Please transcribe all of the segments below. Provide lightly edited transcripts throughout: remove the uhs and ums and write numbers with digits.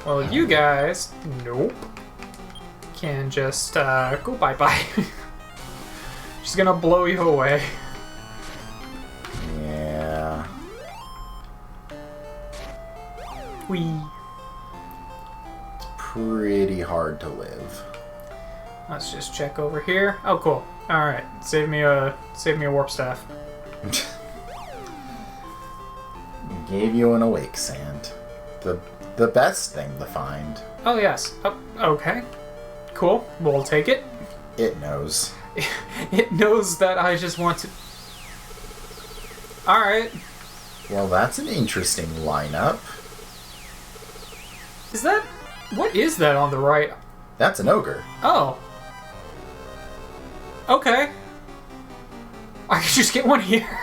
Well, you guys, nope, can just go bye-bye. She's gonna blow you away. Yeah. Whee. Pretty hard to live. Let's just check over here. Oh, cool. All right, save me a warp staff. Gave you an awake sand. The best thing to find. Oh yes. Oh, okay. Cool. We'll take it. It knows. It knows that I just want to. All right. Well, that's an interesting lineup. Is that? What is that on the right? That's an ogre. Oh. Okay. I could just get one here.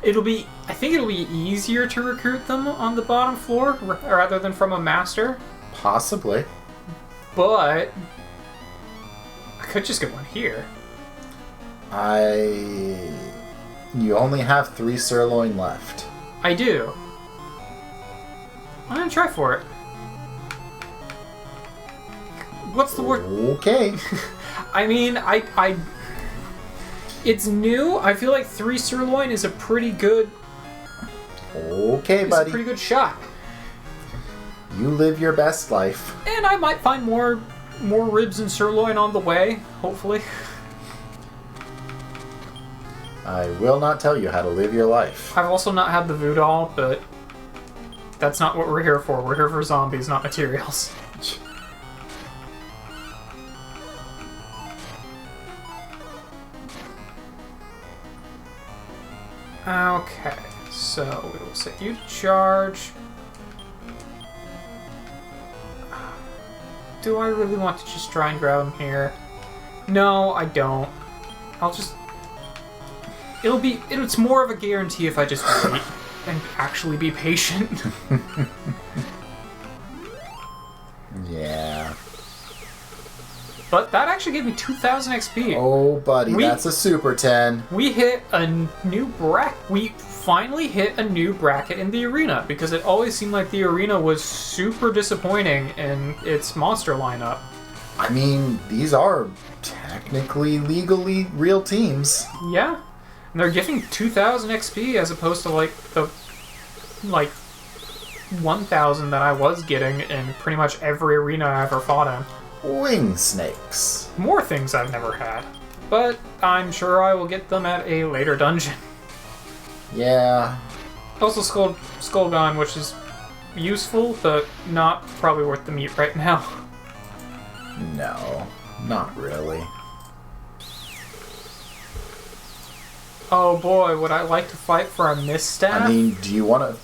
I think it'll be easier to recruit them on the bottom floor rather than from a master. Possibly. But I could just get one here. You only have 3 sirloin left. I do. I'm gonna try for it. What's the word? Okay. I mean, it's new. I feel like 3 sirloin is a pretty good. Okay, It's buddy. a pretty good shot. You live your best life. And I might find more ribs and sirloin on the way, hopefully. I will not tell you how to live your life. I've also not had the voodoo doll, but that's not what we're here for. We're here for zombies, not materials. Okay, so we will set you to charge. Do I really want to just try and grab him here? No, I don't. I'll just... It's more of a guarantee if I just wait and actually be patient. Yeah. But that actually gave me 2,000 XP. Oh, buddy, that's a super 10. We hit a new bracket. We finally hit a new bracket in the arena because it always seemed like the arena was super disappointing in its monster lineup. I mean, these are technically legally real teams. Yeah. And they're giving 2,000 XP as opposed to the 1,000 that I was getting in pretty much every arena I ever fought in. Wing snakes. More things I've never had. But I'm sure I will get them at a later dungeon. Yeah. Also Skullgone, which is useful, but not probably worth the meat right now. No, not really. Oh boy, would I like to fight for a misstaff? I mean, do you want to...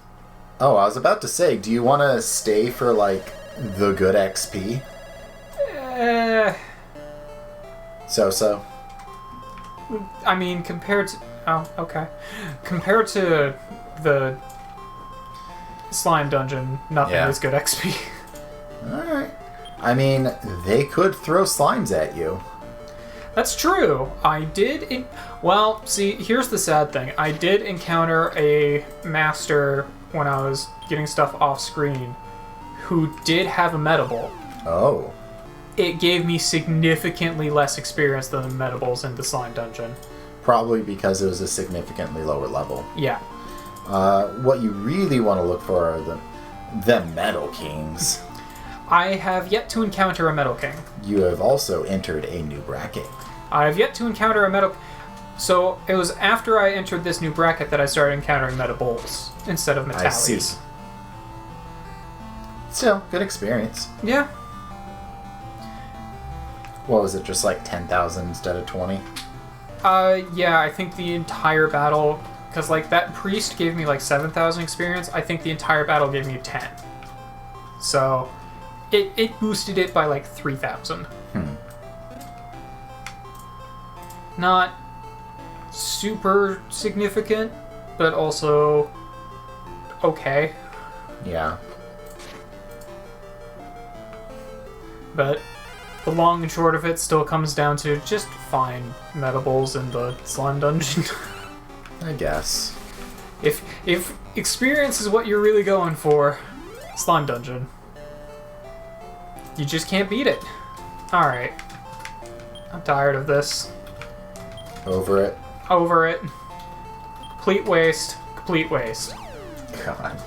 Oh, I was about to say, do you want to stay for, the good XP? So-so. I mean, compared to... Oh, okay. Compared to the slime dungeon, nothing is good XP. Alright. I mean, they could throw slimes at you. That's true. I did... Well, see, here's the sad thing. I did encounter a master when I was getting stuff off screen who did have a medable. Oh. It gave me significantly less experience than the medables in the slime dungeon. Probably because it was a significantly lower level. Yeah. What you really want to look for are the Metal Kings. I have yet to encounter a Metal King. You have also entered a new bracket. I have yet to encounter a Metal... So, it was after I entered this new bracket that I started encountering Metabols instead of Metalies. I see. Still, good experience. Yeah. What was it, just 10,000 instead of 20? Yeah, I think the entire battle... Because, that priest gave me, 7,000 experience. I think the entire battle gave me 10. So, it boosted it by, 3,000. Not super significant, but also okay. Yeah. But the long and short of it still comes down to just find metables in the slime dungeon. I guess. If experience is what you're really going for, Slime dungeon. You just can't beat it. Alright. I'm tired of this. Over it. Over it. Complete waste. Complete waste. God.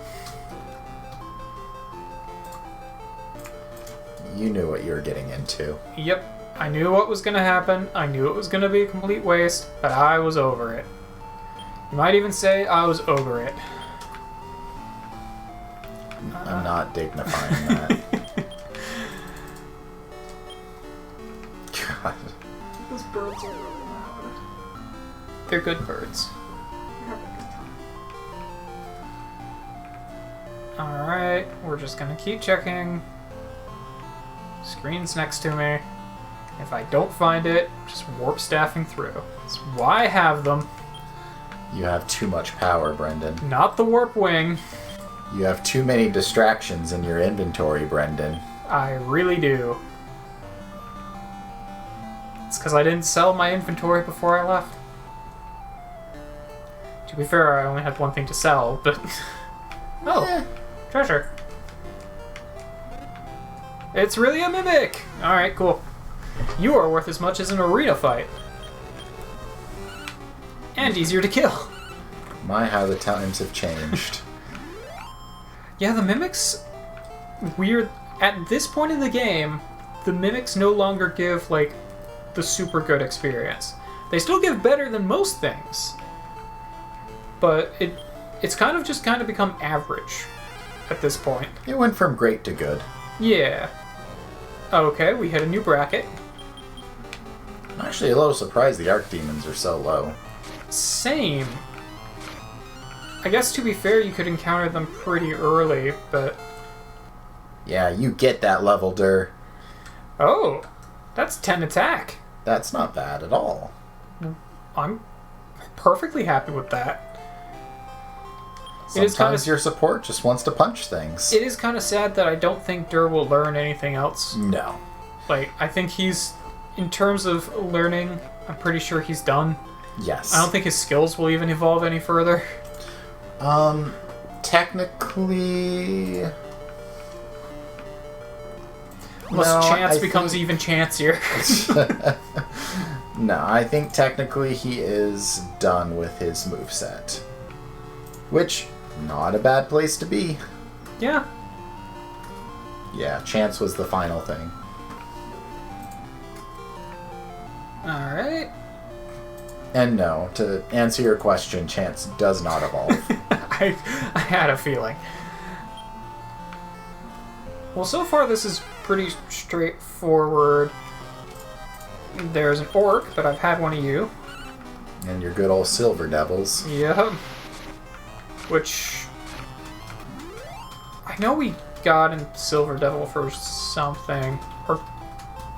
You knew what you were getting into. Yep. I knew what was going to happen. I knew it was going to be a complete waste, but I was over it. You might even say I was over it. I'm not dignifying that. God. Those birds are really loud. They're good birds. We're having a good time. Alright, we're just going to keep checking. Screen's next to me. If I don't find it, just warp staffing through. That's why I have them. You have too much power, Brenden. Not the warp wing. You have too many distractions in your inventory, Brenden. I really do. It's because I didn't sell my inventory before I left. To be fair, I only had one thing to sell, but... Oh, treasure. It's really a mimic! Alright, cool. You are worth as much as an arena fight. And easier to kill. My, how the times have changed. Yeah, the mimics... Weird. At this point in the game, the mimics no longer give, like, the super good experience. They still give better than most things. But it's kind of become average at this point. It went from great to good. Yeah. Okay, we hit a new bracket. I'm actually a little surprised the Archdemons are so low. Same. I guess to be fair, you could encounter them pretty early, but... Yeah, you get that level, Dur. Oh, that's 10 attack. That's not bad at all. I'm perfectly happy with that. It is Sometimes your support just wants to punch things. It is kind of sad that I don't think Dur will learn anything else. No. Like, I think he's... In terms of learning, I'm pretty sure he's done. Yes. I don't think his skills will even evolve any further. Technically... Unless No, Chance I becomes think- even chancier. No, I think technically he is done with his moveset. Which, not a bad place to be. Yeah. Yeah, Chance was the final thing. Alright. And no, to answer your question, Chance does not evolve. I had a feeling. Well, so far this is pretty straightforward. There's an orc, but I've had one of you. And your good old Silver Devils. Yep. Which... I know we got in Silver Devil for something. Or,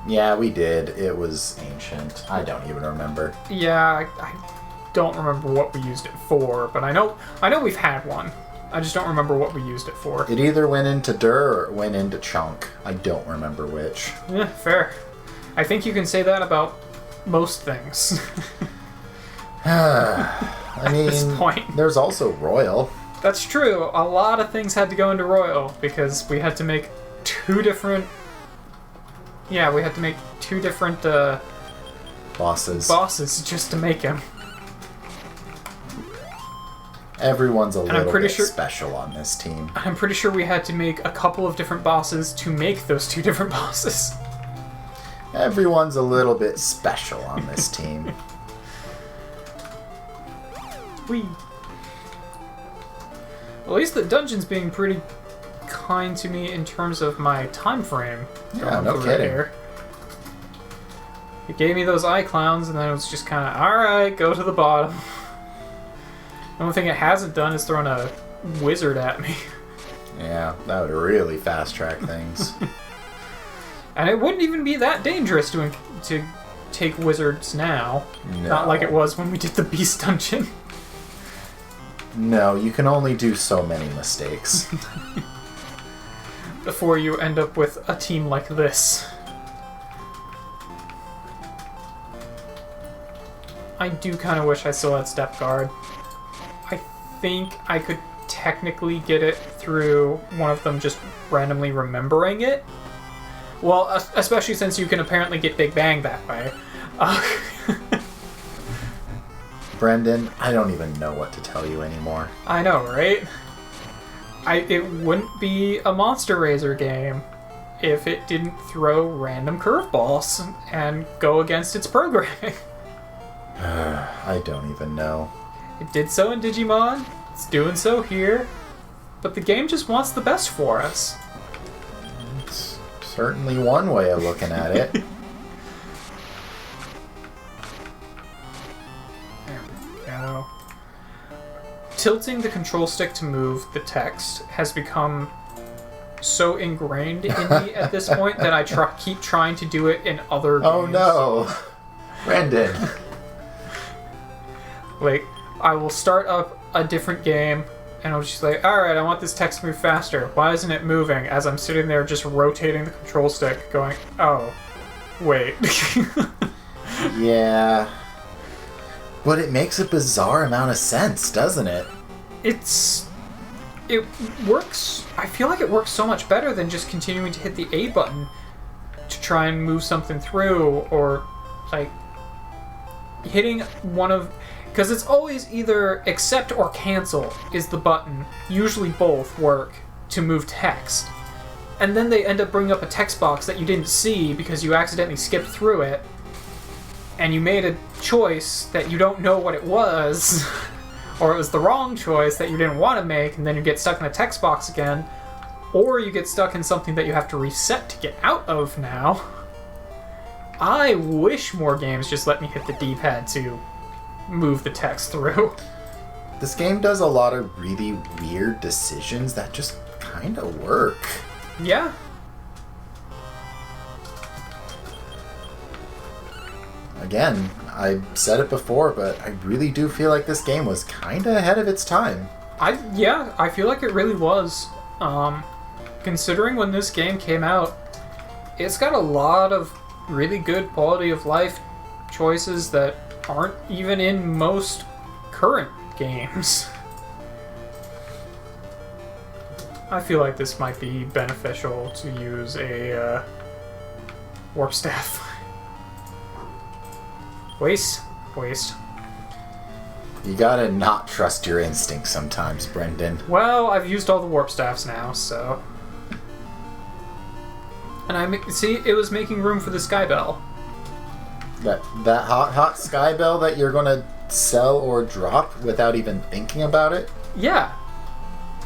Yeah, we did. It was ancient. I don't even remember. yeah, I don't remember what we used it for, but I know we've had one. I just don't remember what we used it for. It either went into Dur or it went into Chunk. I don't remember which. Yeah, fair. I think you can say that about most things. I mean, this point. there's also Royal. That's true. A lot of things had to go into Royal because we had to make two different... Yeah, we had to make two different Bosses. bosses just to make him. Everyone's a I'm little pretty bit sure- special on this team. I'm pretty sure we had to make a couple of different bosses to make those two different bosses. Everyone's a little bit special on this team. We. At least the dungeon's being pretty kind to me in terms of my time frame. Yeah, going no through kidding. here. It gave me those eye clowns, and then it was just kind of, alright, go to the bottom. The only thing it hasn't done is thrown a wizard at me. Yeah, that would really fast track things. And it wouldn't even be that dangerous to take wizards now. No. Not like it was when we did the beast dungeon. No, you can only do so many mistakes. Before you end up with a team like this. I do kind of wish I still had step guard. I think I could technically get it through one of them just randomly remembering it. Well, especially since you can apparently get Big Bang that way. Brenden, I don't even know what to tell you anymore. I know, right? It wouldn't be a Monster Razor game if it didn't throw random curveballs and go against its programming. I don't even know. It did so in Digimon, it's doing so here, but the game just wants the best for us. It's certainly one way of looking at it. There we go. Tilting the control stick to move the text has become so ingrained in me at this point that I keep trying to do it in other games. Oh no! Brenden! Like, I will start up a different game, and I'll just like, alright, I want this text to move faster. Why isn't it moving? As I'm sitting there just rotating the control stick, going, oh, wait. Yeah. But it makes a bizarre amount of sense, doesn't it? It works. I feel like it works so much better than just continuing to hit the A button to try and move something through, or like hitting one of, because it's always either accept or cancel is the button. Usually both work to move text, and then they end up bringing up a text box that you didn't see because you accidentally skipped through it and you made a choice that you don't know what it was. Or it was the wrong choice that you didn't want to make, and then you get stuck in the text box again. Or you get stuck in something that you have to reset to get out of now. I wish more games just let me hit the D-pad to move the text through. This game does a lot of really weird decisions that just kind of work. Yeah. Again, I said it before, but I really do feel like this game was kind of ahead of its time. I feel like it really was. Considering when this game came out, it's got a lot of really good quality of life choices that aren't even in most current games. I feel like this might be beneficial to use a warp staff. Waste. You gotta not trust your instincts sometimes, Brenden. Well, I've used all the warp staffs now, so. And see, it was making room for the Sky Bell. That hot Sky Bell that you're gonna sell or drop without even thinking about it? Yeah.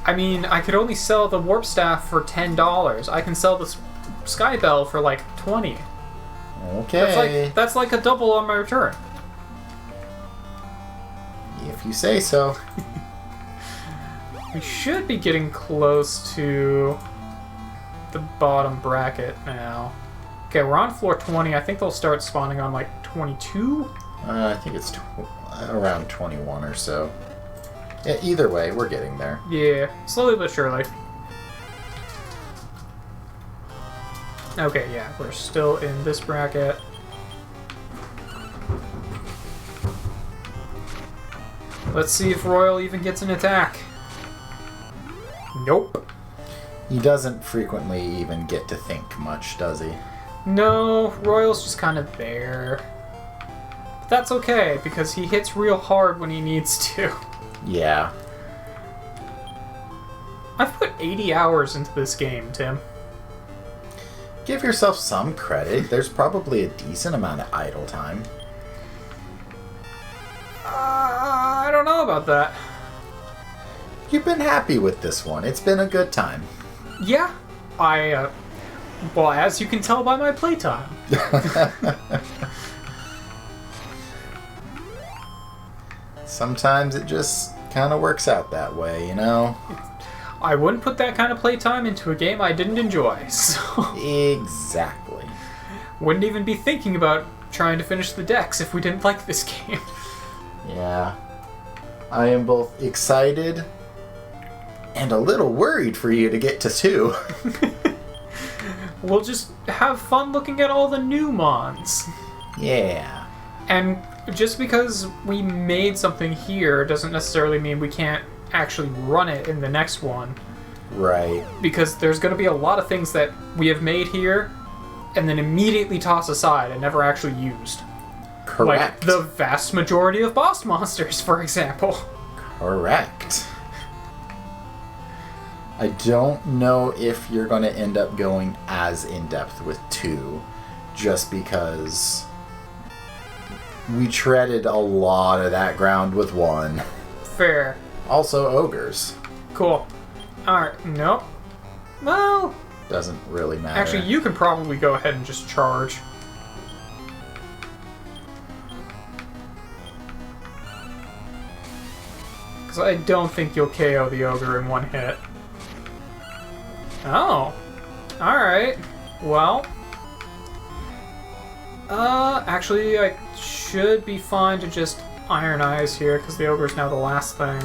I mean, I could only sell the warp staff for $10. I can sell the Sky Bell for like $20. Okay. That's like a double on my return. If you say so. We should be getting close to the bottom bracket now. Okay, we're on floor 20. I think they'll start spawning on like 22? I think it's around 21 or so. Yeah, either way, we're getting there. Yeah, slowly but surely. Okay, yeah, we're still in this bracket. Let's see if Royal even gets an attack. Nope. He doesn't frequently even get to think much, does he? No, Royal's just kind of there. But that's okay, because he hits real hard when he needs to. Yeah. I've put 80 hours into this game, Tim. Give yourself some credit. There's probably a decent amount of idle time. I don't know about that. You've been happy with this one. It's been a good time. Yeah, well, as you can tell by my playtime. Sometimes it just kind of works out that way, you know? I wouldn't put that kind of playtime into a game I didn't enjoy, so... Exactly. Wouldn't even be thinking about trying to finish the decks if we didn't like this game. Yeah. I am both excited and a little worried for you to get to 2. We'll just have fun looking at all the new mons. Yeah. And just because we made something here doesn't necessarily mean we can't actually run it in the next one. Right. Because there's going to be a lot of things that we have made here and then immediately tossed aside and never actually used. Correct. Like the vast majority of boss monsters, for example. Correct. I don't know if you're going to end up going as in-depth with 2, just because we treaded a lot of that ground with 1. Fair. Also ogres. Cool. Alright, nope. Well, Doesn't really matter. actually, you can probably go ahead and just charge. Because I don't think you'll KO the ogre in 1 hit. Oh. Alright. Well. Actually, I should be fine to just Iron Eyes here, because the ogre's now the last thing.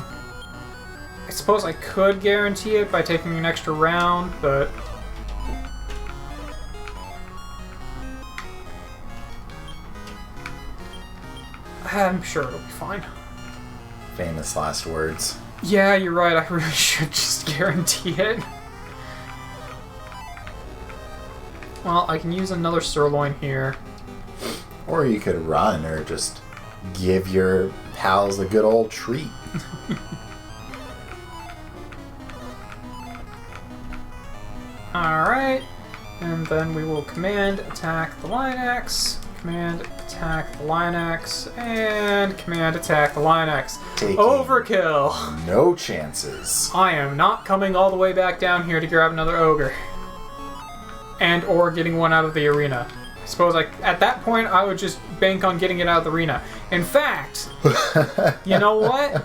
I suppose I could guarantee it by taking an extra round, but... I'm sure it'll be fine. Famous last words. Yeah, you're right, I really should just guarantee it. Well, I can use another sirloin here. Or you could run, or just give your pals a good old treat. Alright, and then we will command attack the Lion Axe, command attack the Lion Axe, and command attack the Lion Axe. Taking Overkill! no chances. I am not coming all the way back down here to grab another ogre. And or getting one out of the arena. I suppose at that point I would just bank on getting it out of the arena. In fact, you know what?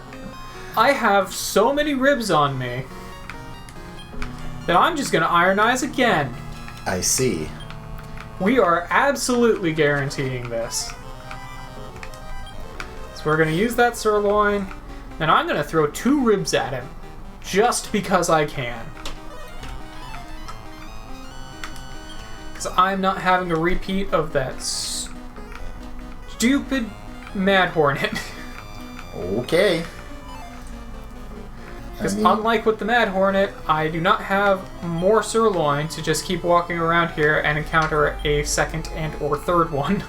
I have so many ribs on me that I'm just gonna Iron Eyes again. I see. We are absolutely guaranteeing this. So we're gonna use that sirloin, and I'm gonna throw 2 ribs at him, just because I can. Because I'm not having a repeat of that stupid Mad Hornet. Okay. Because unlike with the Mad Hornet, I do not have more sirloin to just keep walking around here and encounter a second and or third one.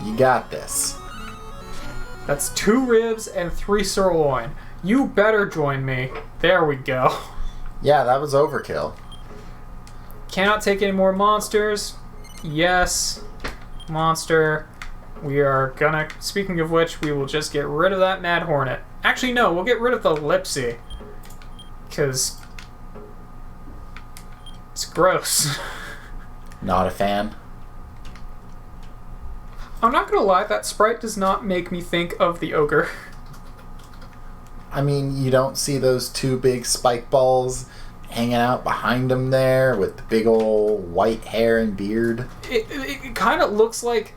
You got this. That's 2 ribs and 3 sirloin. You better join me. There we go. Yeah, that was overkill. Cannot take any more monsters. Yes. Monster. We are gonna... Speaking of which, we will just get rid of that Mad Hornet. Actually, no, we'll get rid of the Lipsy. Because... it's gross. Not a fan. I'm not gonna lie, that sprite does not make me think of the ogre. I mean, you don't see those 2 big spike balls hanging out behind him there with the big old white hair and beard. It kind of looks like...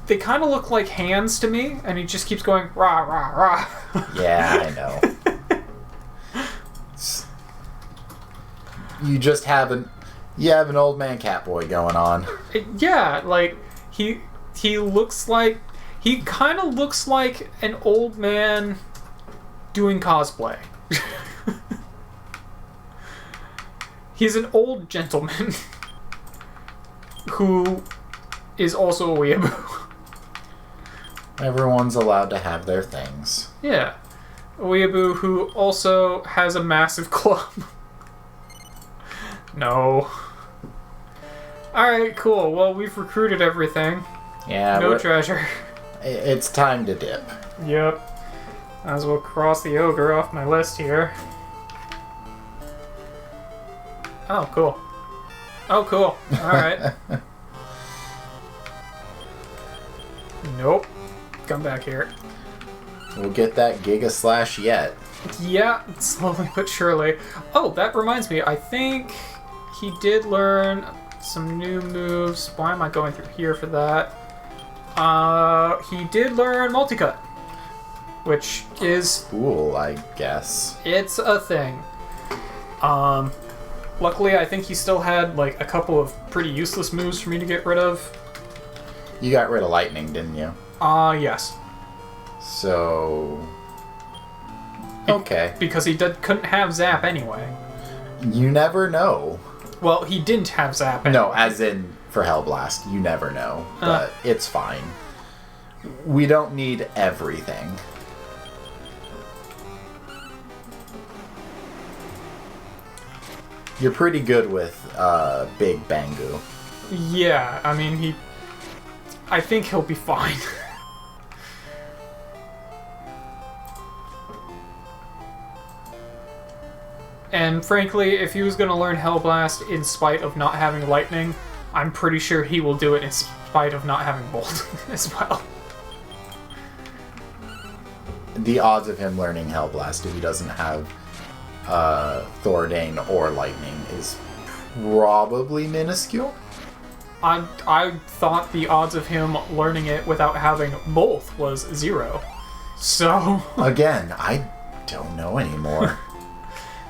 They kind of look like hands to me, and he just keeps going, rah, rah, rah. Yeah, I know. You just have an old man Catboy going on. Yeah, like, he looks like... He kind of looks like an old man doing cosplay. He's an old gentleman who is also a weeaboo. Everyone's allowed to have their things. Yeah. A weeaboo who also has a massive club. No. Alright, cool. Well, we've recruited everything. Yeah, No treasure. it's time to dip. Yep. Might as well cross the ogre off my list here. Oh, cool. Oh, cool. Alright. Nope. Come back here. We'll get that Giga Slash yet. Yeah, slowly but surely. Oh, that reminds me. I think he did learn some new moves. Why am I going through here for that? He did learn multicut, which is Cool, I guess. it's a thing. Luckily, I think he still had like a couple of pretty useless moves for me to get rid of. You got rid of lightning, didn't you? Yes. So Okay. Because he couldn't have Zap anyway. You never know. Well, he didn't have Zap anyway. No, as in for Hellblast, you never know. But it's fine. We don't need everything. You're pretty good with Big Bangu. Yeah, I mean, I think he'll be fine. And frankly, if he was going to learn Hellblast in spite of not having Lightning, I'm pretty sure he will do it in spite of not having Bolt as well. The odds of him learning Hellblast if he doesn't have Thoradane or Lightning is probably minuscule. I thought the odds of him learning it without having both was 0. So... Again, I don't know anymore.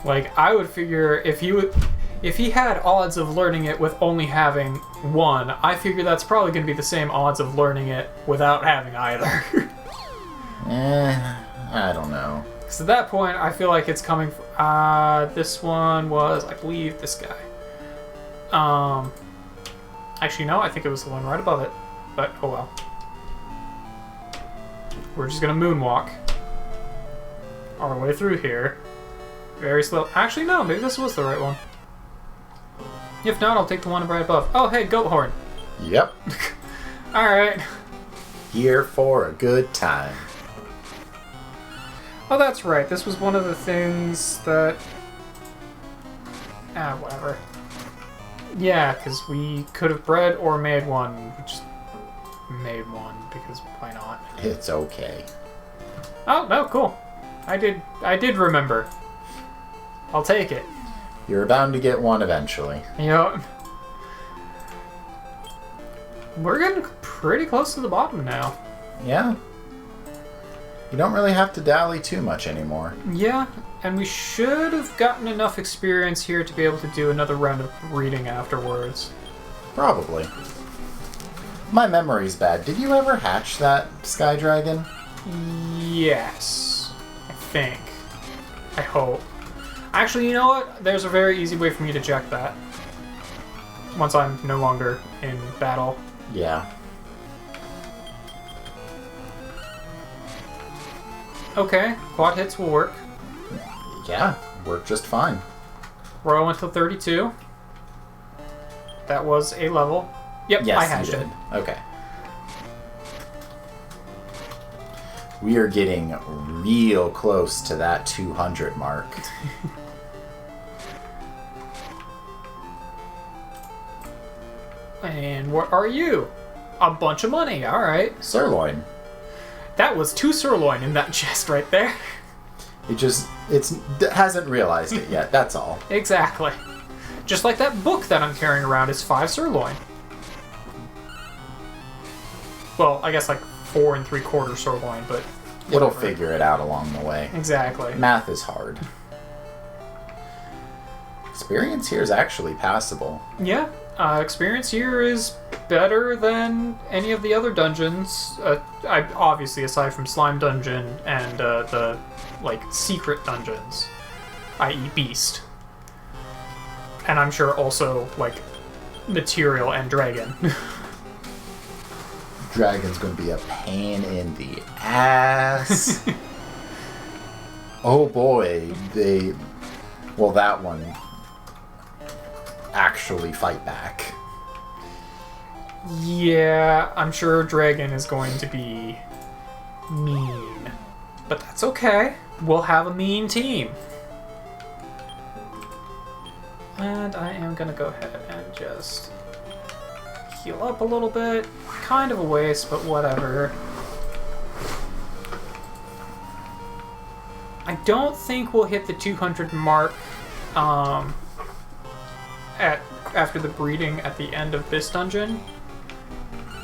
Like, I would figure if he had odds of learning it with only having one, I figure that's probably going to be the same odds of learning it without having either. I don't know. Because at that point, I feel like it's coming from... this one was, I believe, this guy. Actually, no, I think it was the one right above it. But, oh well. We're just going to moonwalk our way through here. Very slow. Actually, no, maybe this was the right one. If not, I'll take the one right above. Oh, hey, goat horn. Yep. Alright. Here for a good time. Oh, that's right. This was one of the things that... whatever. Yeah, because we could have bred or made one. We just made one, because why not? It's okay. Oh, no, cool. I did remember. I'll take it. You're bound to get one eventually. Yep. We're getting pretty close to the bottom now. Yeah. You don't really have to dally too much anymore. Yeah, and we should have gotten enough experience here to be able to do another round of breeding afterwards. Probably. My memory's bad. Did you ever hatch that sky dragon? Yes. I think. I hope. Actually, you know what? There's a very easy way for me to check that. Once I'm no longer in battle. Yeah. Okay, quad hits will work. Yeah, worked just fine. Roll until 32. That was a level. Yep, Yes, I hatched you it. did. Okay. We are getting real close to that 200 mark. And what are you? A bunch of money, alright. Sirloin. That was 2 sirloin in that chest right there. It hasn't realized it yet, that's all. Exactly. Just like that book that I'm carrying around is 5 sirloin. Well, I guess like 4 3/4 sirloin, but... It'll whatever. figure it out along the way. Exactly. Math is hard. Experience here is actually passable. Yeah, experience here is better than any of the other dungeons. Obviously, aside from Slime Dungeon and the secret dungeons, i.e. Beast, and I'm sure also Material and Dragon. Dragon's gonna be a pain in the ass. Oh boy, that one actually fight back. Yeah, I'm sure Dragon is going to be mean. But that's okay. We'll have a mean team. And I am going to go ahead and just heal up a little bit. Kind of a waste, but whatever. I don't think we'll hit the 200 mark after the breeding at the end of this dungeon.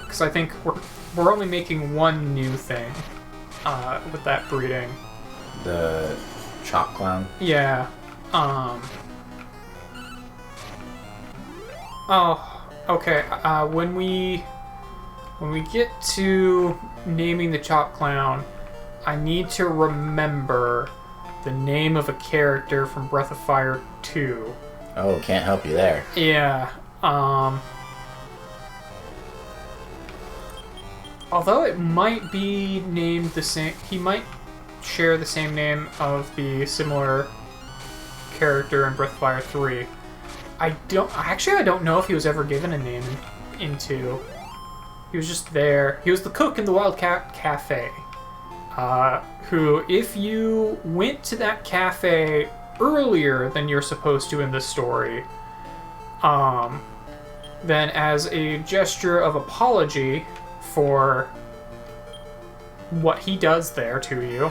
Because I think we're only making one new thing with that breeding. The Chop Clown? Yeah. Oh, okay. When we get to naming the Chop Clown, I need to remember the name of a character from Breath of Fire 2. Oh, can't help you there. Yeah. Although it might be named the same, he might share the same name of the similar character in Breath of Fire 3. I don't know if he was ever given a name in 2. He was just there. He was the cook in the Wildcat Cafe. Who, if you went to that cafe earlier than you're supposed to in the story, then as a gesture of apology for what he does there to you,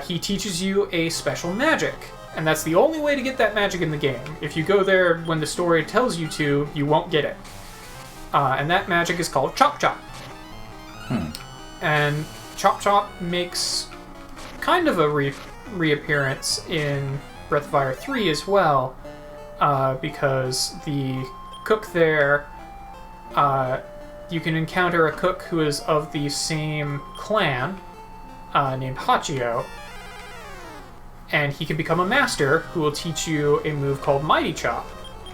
he teaches you a special magic. And that's the only way to get that magic in the game. If you go there when the story tells you to, you won't get it. And that magic is called Chop Chop. And Chop Chop makes kind of a reappearance in Breath of Fire 3 as well, because the cook there, you can encounter a cook who is of the same clan, named Hachio, and he can become a master who will teach you a move called Mighty Chop,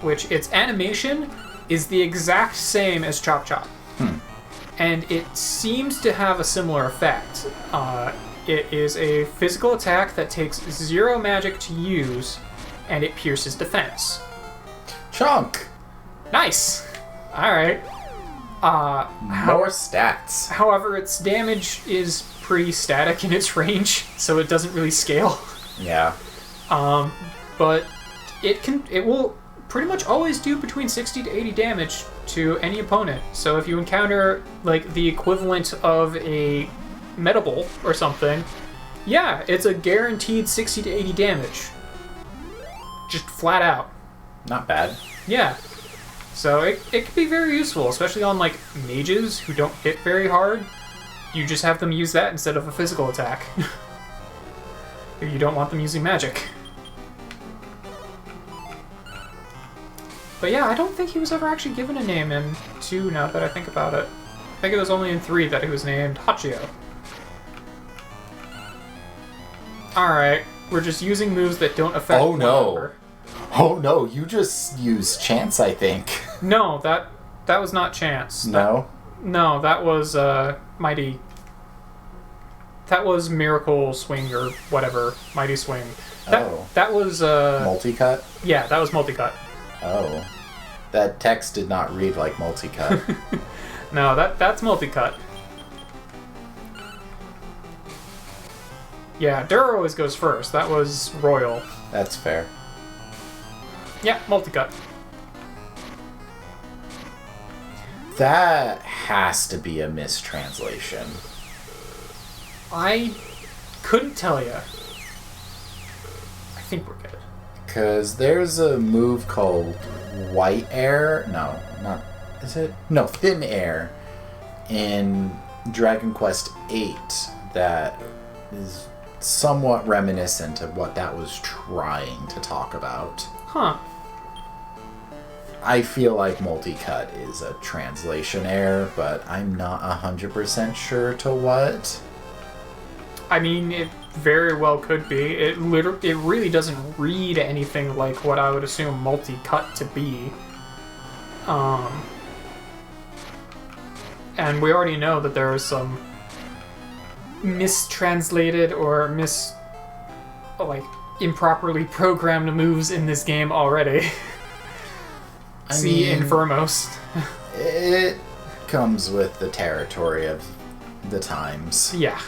which its animation is the exact same as Chop Chop. And it seems to have a similar effect. It is a physical attack that takes 0 magic to use, and it pierces defense. Chunk! Nice! Alright. More stats. However, its damage is pretty static in its range, so it doesn't really scale. Yeah. But it will pretty much always do between 60 to 80 damage to any opponent. So if you encounter like the equivalent of a Mediball or something, yeah, it's a guaranteed 60 to 80 damage. Just flat out. Not bad. Yeah. So it can be very useful, especially on like mages who don't hit very hard. You just have them use that instead of a physical attack. If you don't want them using magic. But yeah, I don't think he was ever actually given a name in 2 now that I think about it. I think it was only in 3 that he was named Hachio. Alright, we're just using moves that don't affect Oh no. number. Oh no, you just used chance, I think. No, that was not chance. No? No, that was Mighty... That was Miracle Swing or whatever. Mighty Swing. That was... Multicut? Yeah, that was Multicut. Oh. That text did not read like multicut. No, that's Multicut. Yeah, Duro always goes first. That was Royal. That's fair. Yeah, Multicut. That has to be a mistranslation. I couldn't tell you. I think we're good. Because there's a move called White Air. No, not... Is it? No, Thin Air in Dragon Quest VIII that is somewhat reminiscent of what that was trying to talk about. Huh. I feel like multicut is a translation error, but I'm not 100% sure to what. I mean, it very well could be. It really doesn't read anything like what I would assume multi-cut to be. And we already know that there are some mistranslated or improperly programmed moves in this game already. See Infirmos. It comes with the territory of the times. Yeah.